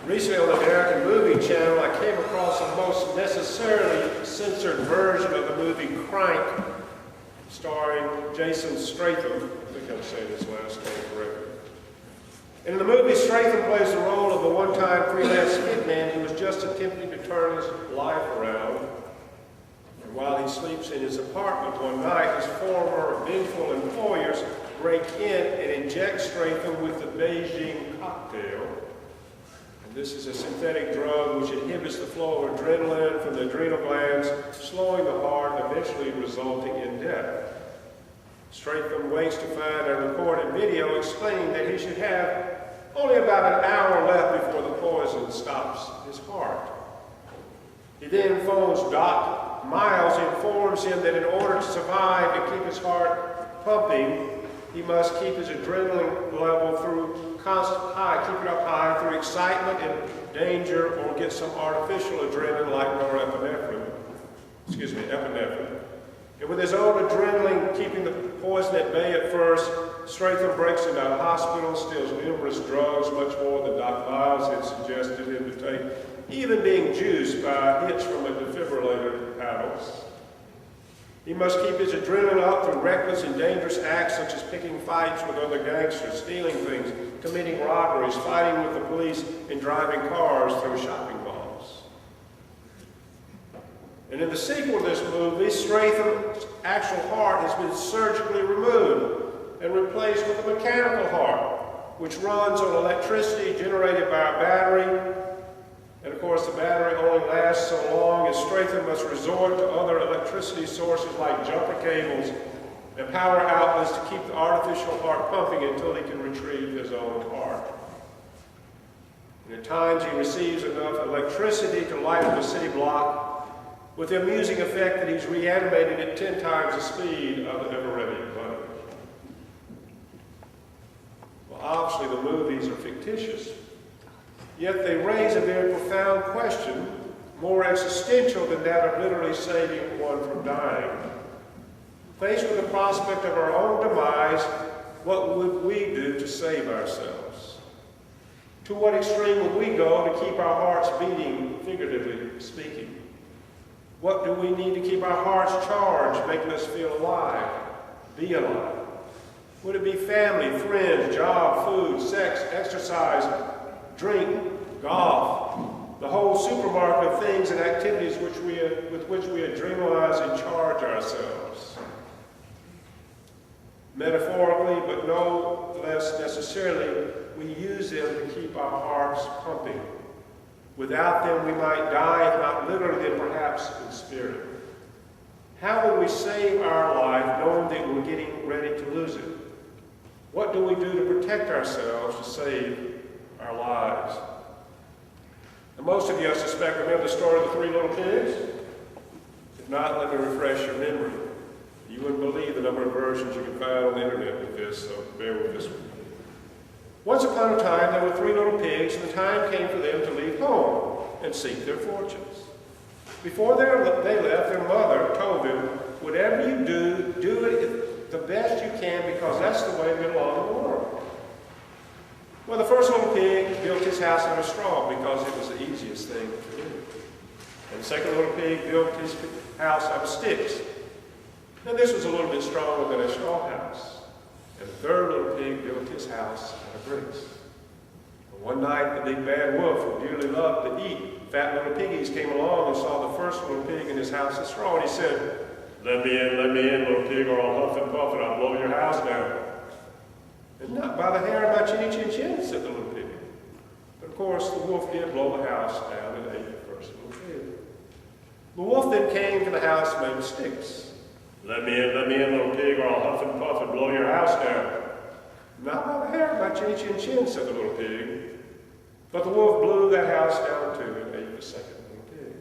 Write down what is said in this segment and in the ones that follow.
Recently on the American Movie Channel, I came across the most necessarily censored version of the movie Crank, starring Jason Statham. I think I'm saying his last name correctly. And in the movie, Statham plays the role of a one-time freelance hitman who was just attempting to turn his life around. And while he sleeps in his apartment one night, his former vengeful employers break in and inject Statham with the Beijing cocktail. This is a synthetic drug which inhibits the flow of adrenaline from the adrenal glands, slowing the heart, eventually resulting in death. Statham waits to find a recorded video explaining that he should have only about an hour left before the poison stops his heart. He then phones Doc Miles and informs him that in order to survive and keep his heart pumping, he must keep his adrenaline level through constant high, keep it up high through excitement and danger, or get some artificial adrenaline like epinephrine. And with his own adrenaline keeping the poison at bay at first, Statham breaks into a hospital, steals numerous drugs, much more than Doc Miles had suggested him to take, even being juiced by a hitch from a defibrillator paddles. He must keep his adrenaline up through reckless and dangerous acts such as picking fights with other gangsters, stealing things, committing robberies, fighting with the police, and driving cars through shopping malls. And in the sequel to this movie, Statham's actual heart has been surgically removed and replaced with a mechanical heart, which runs on electricity generated by a battery. And of course, the battery only lasts so long as Statham must resort to other electricity sources like jumper cables and power outlets to keep the artificial heart pumping until he can retrieve his own heart. And at times he receives enough electricity to light up a city block with the amusing effect that he's reanimated at 10 times the speed of the ever-ready bunny. Well, obviously the movies are fictitious. Yet they raise a very profound question, more existential than that of literally saving one from dying. Faced with the prospect of our own demise, what would we do to save ourselves? To what extreme would we go to keep our hearts beating, figuratively speaking? What do we need to keep our hearts charged, making us feel alive, be alive? Would it be family, friends, job, food, sex, exercise, drink, golf, the whole supermarket of things and activities with which we adrenalize and charge ourselves? Metaphorically, but no less necessarily, we use them to keep our hearts pumping. Without them, we might die, if not literally, then perhaps in spirit. How will we save our life knowing that we're getting ready to lose it? What do we do to protect ourselves to save our lives? And most of you, I suspect, remember the story of the three little pigs? If not, let me refresh your memory. You wouldn't believe the number of versions you can find on the internet with this, so bear with this one. Once upon a time, there were three little pigs, and the time came for them to leave home and seek their fortunes. Before they left, their mother told them, whatever you do, do it the best you can, because that's the way we get along in the world. Well, the first little pig built his house out of straw because it was the easiest thing to do. And the second little pig built his house out of sticks. Now this was a little bit stronger than a straw house. And the third little pig built his house out of bricks. But one night, the big bad wolf, who dearly loved to eat fat little piggies, came along and saw the first little pig in his house of straw, and he said, let me in, little pig, or I'll huff and puff and I'll blow your house down. And not by the hair of my chinny chin chin, said the little pig. But of course, the wolf did blow the house down and ate the first little pig. The wolf then came to the house made of sticks. Let me in, little pig, or I'll huff and puff and blow your house down. Not by the hair of my chinny chin chin, said the little pig. But the wolf blew that house down too and ate the second little pig.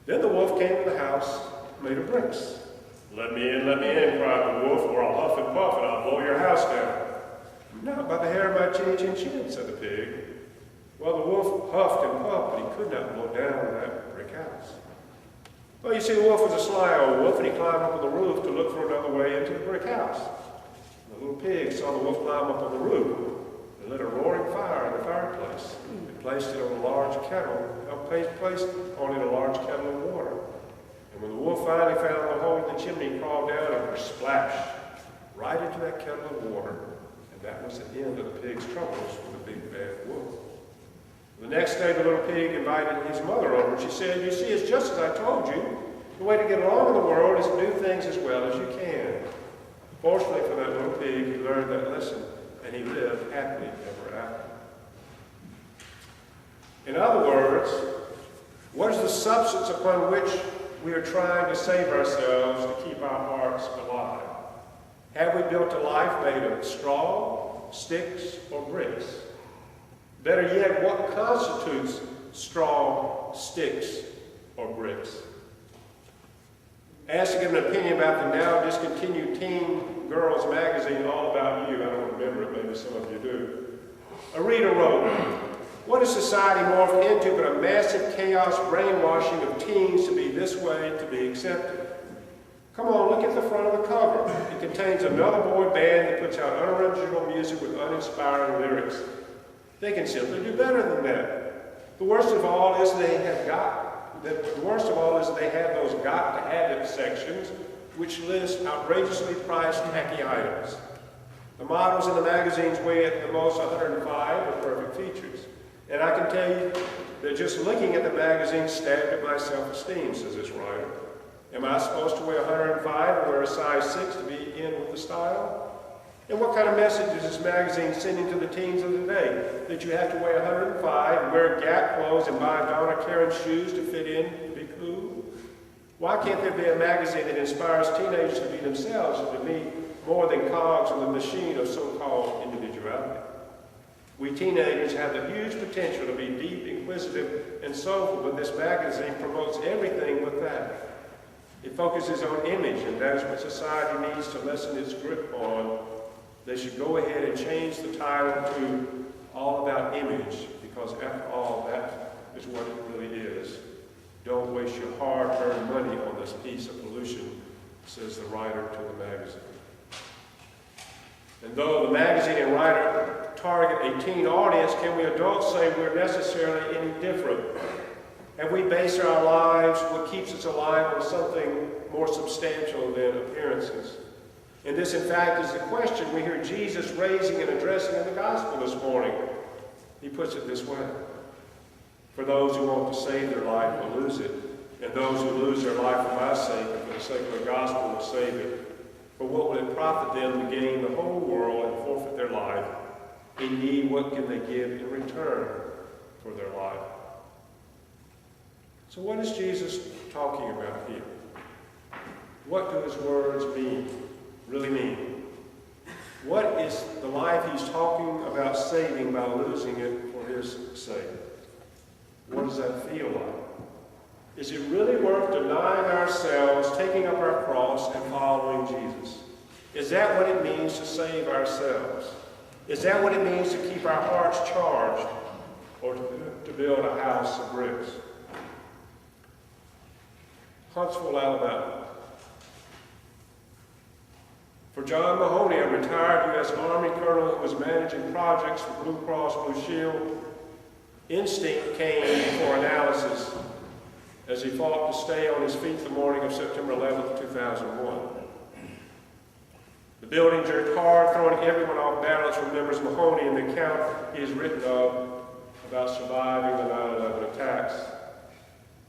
Then the wolf came to the house made of bricks. Let me in, cried the wolf, or I'll huff and puff and I'll blow your house down. Not by the hair of my chinny chin chin, said the pig. Well, the wolf huffed and puffed, but he could not blow down that brick house. Well, you see, the wolf was a sly old wolf, and he climbed up on the roof to look for another way into the brick house. The little pig saw the wolf climb up on the roof and lit a roaring fire in the fireplace and placed it kettle, placed on it a large kettle of water. And when the wolf finally found the hole in the chimney, he crawled down and splash right into that kettle of water. And that was the end of the pig's troubles with the big bad wolf. The next day, the little pig invited his mother over. She said, "You see, it's just as I told you. The way to get along in the world is to do things as well as you can." Fortunately for that little pig, he learned that lesson, and he lived happily ever after. In other words, what is the substance upon which we are trying to save ourselves to keep our hearts alive? Have we built a life made of straw, sticks, or bricks? Better yet, what constitutes straw, sticks, or bricks? Asked to give an opinion about the now discontinued Teen Girls magazine, All About You. I don't remember it, maybe some of you do. A reader wrote, "What is society morphed into but a massive chaos brainwashing of teens to be this way, to be accepted? Come on, look at the front of the cover. It contains another boy band that puts out unoriginal music with uninspiring lyrics. They can simply do better than that. The worst of all is they have those got to have it sections which list outrageously priced tacky items. The models in the magazines weigh at the most 105 with perfect features. And I can tell you that just looking at the magazine stabbed at my self-esteem," says this writer. "Am I supposed to weigh 105 and wear a size 6 to be in with the style? And what kind of message is this magazine sending to the teens of today? That you have to weigh 105, wear Gap clothes, and buy Donna Karan shoes to fit in, to be cool? Why can't there be a magazine that inspires teenagers to be themselves and to be more than cogs in the machine of so-called individuality? We teenagers have the huge potential to be deep, inquisitive, and soulful, but this magazine promotes everything but that. It focuses on image, and that is what society needs to lessen its grip on. They should go ahead and change the title to All About Image, because after all, that is what it really is. Don't waste your hard-earned money on this piece of pollution," says the writer to the magazine. And though the magazine and writer target a teen audience, can we adults say we're necessarily any different? Have we based our lives, what keeps us alive, on something more substantial than appearances? And this, in fact, is the question we hear Jesus raising and addressing in the gospel this morning. He puts it this way: "For those who want to save their life will lose it, and those who lose their life for my sake and for the sake of the gospel will save it. For what will it profit them to gain the whole world and forfeit their life? Indeed, what can they give in return for their life?" So what is Jesus talking about here? What do his words really mean? What is the life he's talking about saving by losing it for his sake? What does that feel like? Is it really worth denying ourselves, taking up our cross, and following Jesus? Is that what it means to save ourselves? Is that what it means to keep our hearts charged, or to build a house of bricks? Huntsville, Alabama. For John Mahoney, a retired U.S. Army colonel who was managing projects for Blue Cross Blue Shield, instinct came before analysis as he fought to stay on his feet the morning of September 11, 2001. The building jerked hard, throwing everyone off balance, remembers Mahoney in the account he has written of about surviving the 9/11 attacks.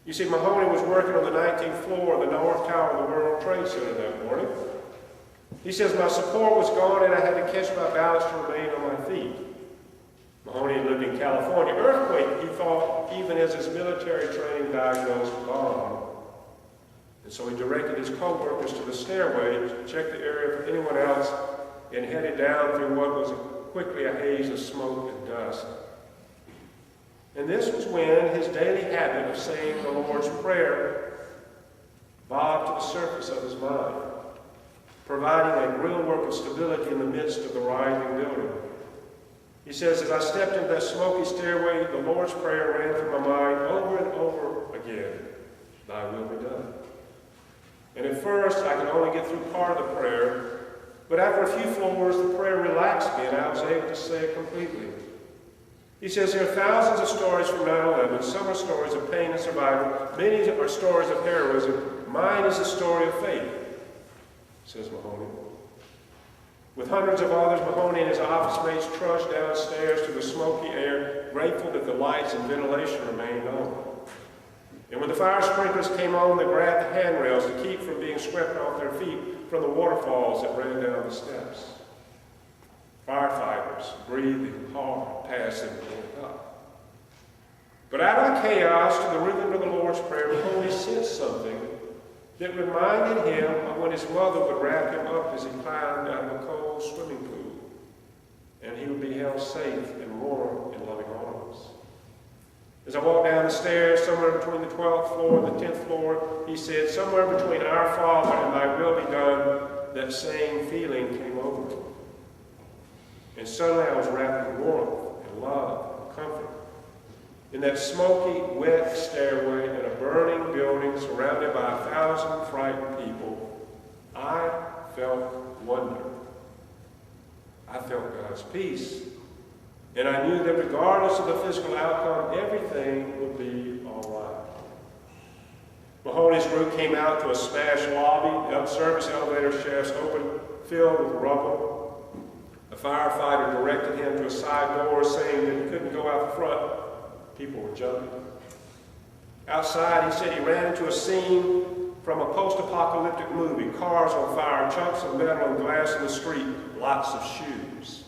You see, Mahoney was working on the 19th floor of the North Tower of the World Trade Center that morning. He says, "My support was gone and I had to catch my balance to remain on my feet." Mahoney had lived in California. Earthquake, he thought, even as his military training diagnosed bomb. And so he directed his co-workers to the stairway to check the area for anyone else and headed down through what was quickly a haze of smoke and dust. And this was when his daily habit of saying the Lord's Prayer bobbed to the surface of his mind, providing a grillwork of stability in the midst of the rising building. He says, "As I stepped into that smoky stairway, the Lord's Prayer ran through my mind over and over again. Thy will be done." And at first, I could only get through part of the prayer, but after a few floors, the prayer relaxed me and I was able to say it completely. He says there are thousands of stories from 9/11. Some are stories of pain and survival. Many are stories of heroism. Mine is a story of faith, says Mahoney. With hundreds of others, Mahoney and his office mates trudged downstairs to the smoky air, grateful that the lights and ventilation remained on. And when the fire sprinklers came on, they grabbed the handrails to keep from being swept off their feet from the waterfalls that ran down the steps. Firefighters, breathing hard, passed them going up. But out of the chaos, to the rhythm of the Lord's Prayer, Mahoney sensed something that reminded him of when his mother would wrap him up as he climbed out of a cold swimming pool, and he would be held safe and warm in loving arms. As I walked down the stairs, somewhere between the 12th floor and the 10th floor, he said, somewhere between our Father and thy will be done, that same feeling came over me. And suddenly I was wrapped in warmth and love and comfort. In that smoky, wet stairway in a burning building surrounded by 1,000 frightened people, I felt wonder. I felt God's peace. And I knew that regardless of the physical outcome, everything would be all right. Mahoney's route came out to a smashed lobby, the service elevator shafts open, filled with rubble. A firefighter directed him to a side door, saying that he couldn't go out front. People were jumping. Outside, he said he ran into a scene from a post-apocalyptic movie. Cars on fire, chunks of metal and glass in the street, lots of shoes.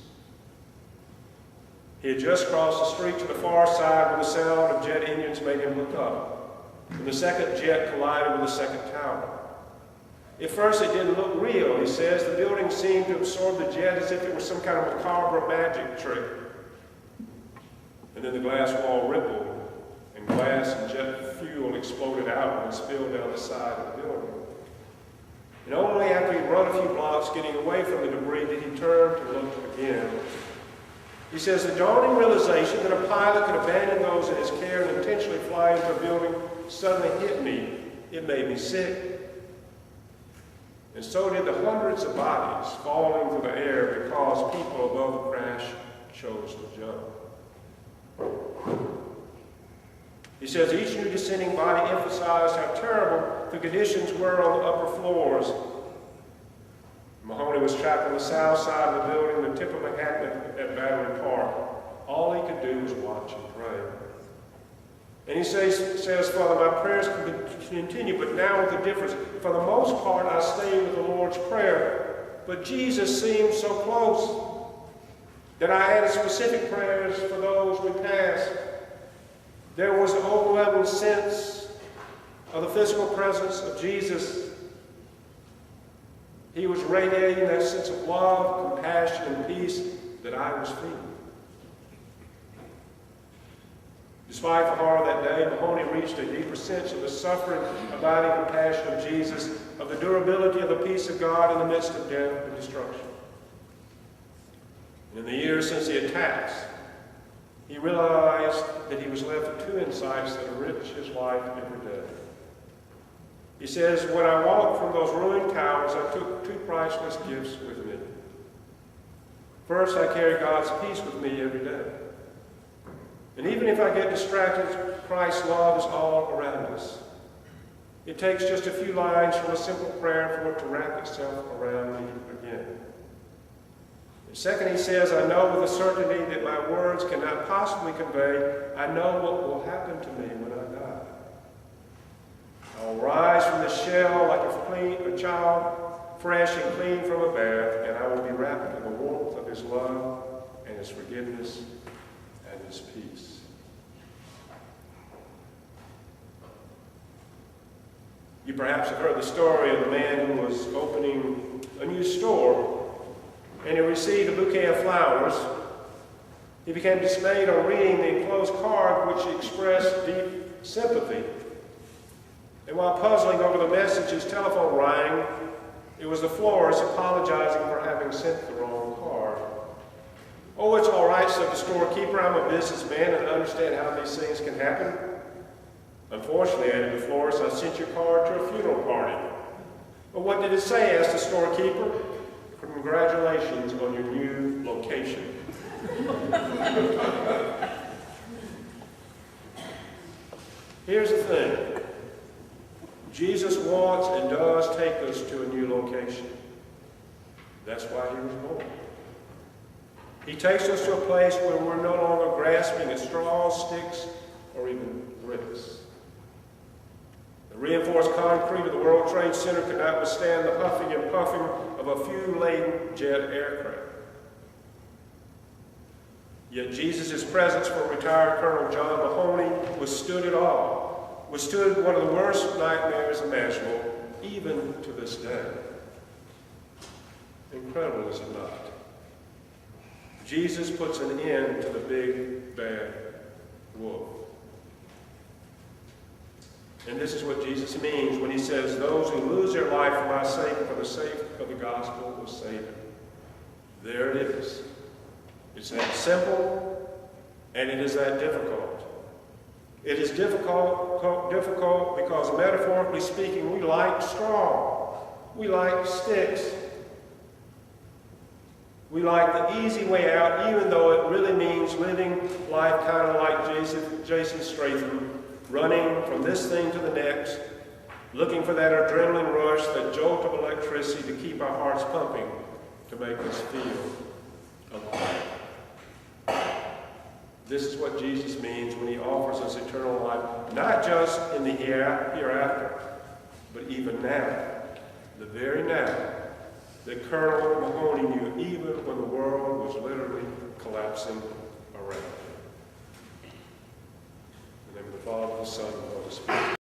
He had just crossed the street to the far side when the sound of jet engines made him look up. And the second jet collided with the second tower. At first it didn't look real, he says. The building seemed to absorb the jet as if it was some kind of macabre magic trick. And then the glass wall rippled, and glass and jet fuel exploded out and spilled down the side of the building. And only after he'd run a few blocks getting away from the debris did he turn to look again. He says, the dawning realization that a pilot could abandon those in his care and intentionally fly into a building suddenly hit me. It made me sick. And so did the hundreds of bodies falling through the air because people above the crash chose to jump. He says each new descending body emphasized how terrible the conditions were on the upper floors. Mahoney was trapped on the south side of the building, the tip of Manhattan at Battery Park. All he could do was watch and pray. And he says, Father, my prayers can continue, but now with a difference. For the most part, I stay with the Lord's Prayer. But Jesus seemed so close that I had specific prayers for those we passed. There was an overwhelming sense of the physical presence of Jesus. He was radiating that sense of love, compassion, and peace that I was feeling. Despite the horror that day, Mahoney reached a deeper sense of the suffering, abiding compassion of Jesus, of the durability of the peace of God in the midst of death and destruction. And in the years since the attacks, he realized that he was left with two insights that enrich his life every day. He says, when I walked from those ruined towers, I took two priceless gifts with me. First, I carry God's peace with me every day. And even if I get distracted, Christ's love is all around us. It takes just a few lines from a simple prayer for it to wrap itself around me again. And second, he says, I know with a certainty that my words cannot possibly convey. I know what will happen to me when I die. I will rise from the shell like a child, fresh and clean from a bath, and I will be wrapped in the warmth of his love and his forgiveness and his peace. You perhaps have heard the story of the man who was opening a new store, and he received a bouquet of flowers. He became dismayed on reading the enclosed card, which expressed deep sympathy. And while puzzling over the message, his telephone rang. It was the florist apologizing for having sent the wrong card. Oh, it's all right, said the storekeeper. I'm a businessman and I understand how these things can happen. Unfortunately, added the florist, I sent your card to a funeral party. Well, what did it say? Asked the storekeeper. Congratulations on your new location. Here's the thing. Jesus wants and does take us to a new location. That's why he was born. He takes us to a place where we're no longer grasping at straws, sticks, or even bricks. The reinforced concrete of the World Trade Center could not withstand the huffing and puffing of a few laden jet aircraft. Yet Jesus' presence for retired Colonel John Mahoney withstood it all, withstood one of the worst nightmares imaginable, even to this day. Incredible, is it not? Jesus puts an end to the big, bad wolf. And this is what Jesus means when he says, those who lose their life for my sake, for the sake of the gospel, will save it. There it is. It's that simple, and it is that difficult. It is difficult because, metaphorically speaking, we like straw. We like sticks. We like the easy way out, even though it really means living life kind of like Jason Statham, running from this thing to the next, looking for that adrenaline rush, that jolt of electricity to keep our hearts pumping, to make us feel alive. This is what Jesus means when he offers us eternal life, not just in the hereafter, but even now, the very now, that Colonel Mahoney knew even when the world was literally collapsing around him. In the name of the Father, the Son, and the Holy Spirit.